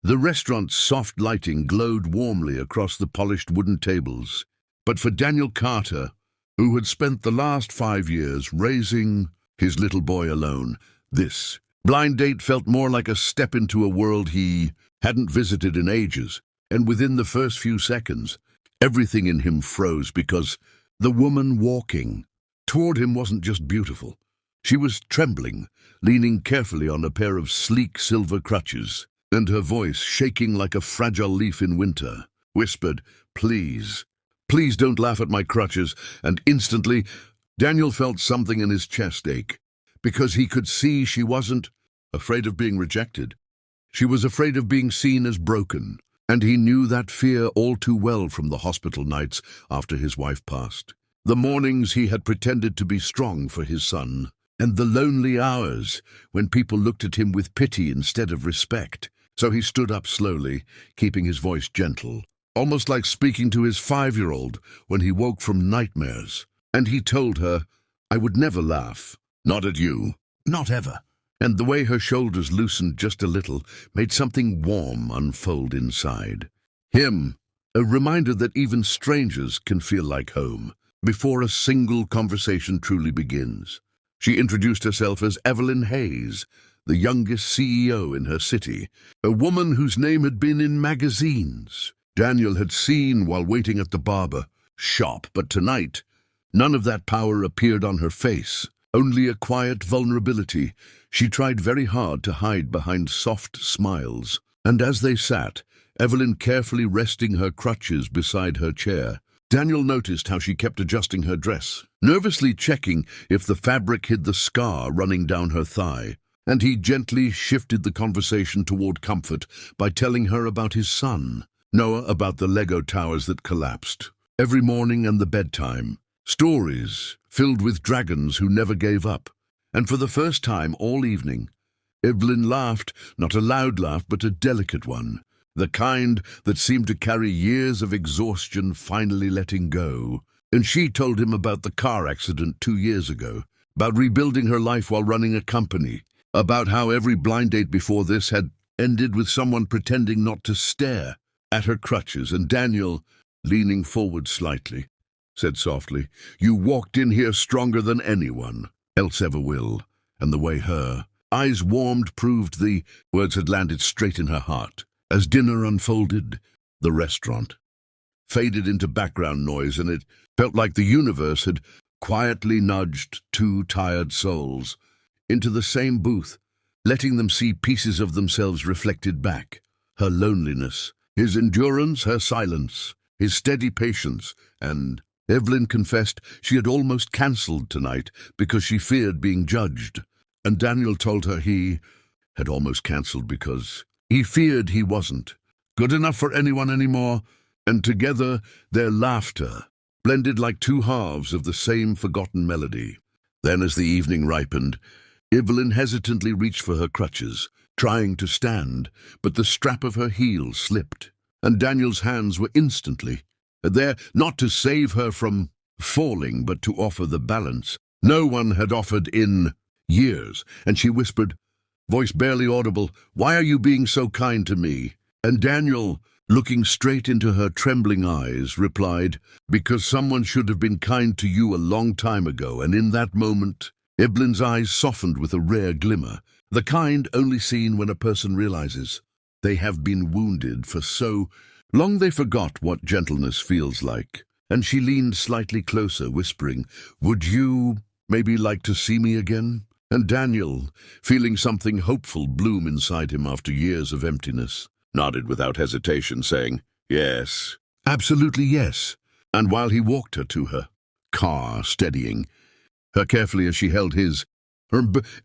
The restaurant's soft lighting glowed warmly across the polished wooden tables. But for Daniel Carter, who had spent the last 5 years raising his little boy alone, this blind date felt more like a step into a world he hadn't visited in ages. And within the first few seconds, everything in him froze because the woman walking toward him wasn't just beautiful. She was trembling, leaning carefully on a pair of sleek silver crutches, and her voice, shaking like a fragile leaf in winter, whispered, "Please, please don't laugh at my crutches." And instantly, Daniel felt something in his chest ache, because he could see she wasn't afraid of being rejected. She was afraid of being seen as broken, and he knew that fear all too well from the hospital nights after his wife passed. The mornings he had pretended to be strong for his son, and the lonely hours when people looked at him with pity instead of respect. So he stood up slowly, keeping his voice gentle, almost like speaking to his 5-year-old when he woke from nightmares. And he told her, "I would never laugh. Not at you. Not ever." And the way her shoulders loosened just a little made something warm unfold inside him, a reminder that even strangers can feel like home before a single conversation truly begins. She introduced herself as Evelyn Hayes, the youngest CEO in her city, a woman whose name had been in magazines Daniel had seen while waiting at the barber shop. But tonight, none of that power appeared on her face, only a quiet vulnerability she tried very hard to hide behind soft smiles. And as they sat, Evelyn carefully resting her crutches beside her chair, Daniel noticed how she kept adjusting her dress, nervously checking if the fabric hid the scar running down her thigh. And he gently shifted the conversation toward comfort by telling her about his son, Noah, about the Lego towers that collapsed, every morning and the bedtime, stories filled with dragons who never gave up. And for the first time all evening, Evelyn laughed, not a loud laugh, but a delicate one, the kind that seemed to carry years of exhaustion finally letting go. And she told him about the car accident 2 years ago, about rebuilding her life while running a company, about how every blind date before this had ended with someone pretending not to stare at her crutches. And Daniel, leaning forward slightly, said softly, "You walked in here stronger than anyone else ever will." And the way her eyes warmed proved the words had landed straight in her heart. As dinner unfolded, the restaurant faded into background noise, and it felt like the universe had quietly nudged 2 tired souls into the same booth, letting them see pieces of themselves reflected back. Her loneliness, his endurance, her silence, his steady patience. And Evelyn confessed she had almost cancelled tonight because she feared being judged. And Daniel told her he had almost cancelled because he feared he wasn't good enough for anyone anymore. And together their laughter blended like 2 halves of the same forgotten melody. Then as the evening ripened, Evelyn hesitantly reached for her crutches, trying to stand, but the strap of her heel slipped, and Daniel's hands were instantly there, not to save her from falling, but to offer the balance no one had offered in years. And she whispered, voice barely audible, "Why are you being so kind to me?" And Daniel, looking straight into her trembling eyes, replied, "Because someone should have been kind to you a long time ago." And in that moment, Evelyn's eyes softened with a rare glimmer, the kind only seen when a person realizes they have been wounded for so long they forgot what gentleness feels like. And she leaned slightly closer, whispering, "Would you maybe like to see me again?" And Daniel, feeling something hopeful bloom inside him after years of emptiness, nodded without hesitation, saying, "Yes, absolutely yes." And while he walked her to her car, steadying her carefully as she held his,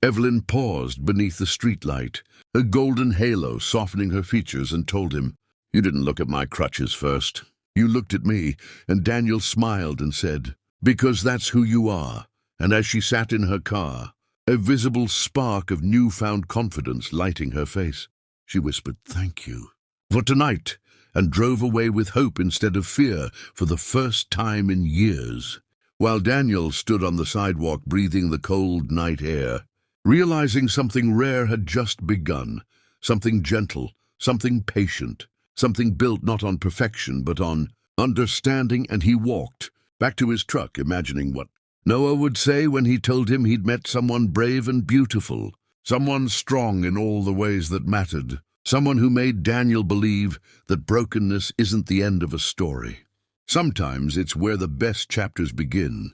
Evelyn paused beneath the streetlight, a golden halo softening her features, and told him, "You didn't look at my crutches first. You looked at me." And Daniel smiled and said, "Because that's who you are." And as she sat in her car, a visible spark of newfound confidence lighting her face, she whispered, "Thank you for tonight," and drove away with hope instead of fear for the first time in years. While Daniel stood on the sidewalk breathing the cold night air, realizing something rare had just begun, something gentle, something patient, something built not on perfection but on understanding, and he walked back to his truck, imagining what Noah would say when he told him he'd met someone brave and beautiful, someone strong in all the ways that mattered, someone who made Daniel believe that brokenness isn't the end of a story. Sometimes it's where the best chapters begin,